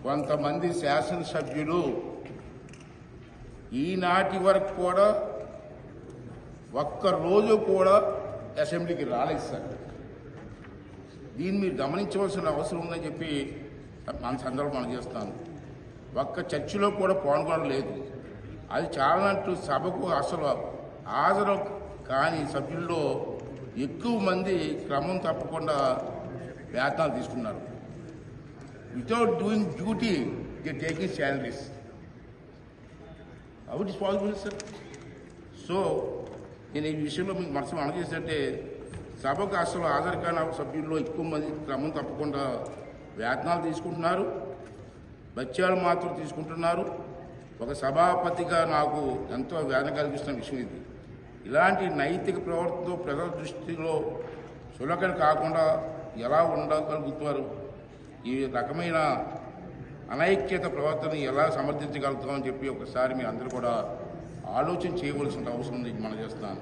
కొంతమంది శాసనసభ్యులు ఈనాటి వరకు కూడా ఒక్కరోజు కూడా అసెంబ్లీకి రాలేదు సార్. దీన్ని మీరు గమనించవలసిన అవసరం ఉందని చెప్పి మన సందర్భం చేస్తాను. ఒక్క చర్చలో కూడా పాల్గొనలేదు. అది చాలానట్టు సభకు అసలు హాజరు కాని సభ్యుల్లో ఎక్కువ మంది క్రమం తప్పకుండా వేతనాలు తీసుకున్నారు. Without doing duty they taking salaries. How it is possible sir? So నేను ఈ విషయంలో మీకు మనసు అందజేసంటే సభకు అసలు హాజరు కాని సభ్యుల్లో ఎక్కువ మంది క్రమం తప్పకుండా వేతనాలు తీసుకుంటున్నారు, బత్యాలు మాత్రం తీసుకుంటున్నారు. ఒక సభాపతిగా నాకు ఎంతో వేదన కలిగిస్తున్న విషయం ఇది. ఇలాంటి నైతిక ప్రవర్తనతో ప్రజల దృష్టిలో సులకన కాకుండా ఎలా ఉండగలుగుతారు? ఈ రకమైన అనైక్యత ప్రవర్తన ఎలా సమర్థించగలుగుతామని చెప్పి ఒకసారి మీ అందరూ కూడా ఆలోచన చేయవలసిన అవసరం ఉంది మనం చేస్తున్నాను.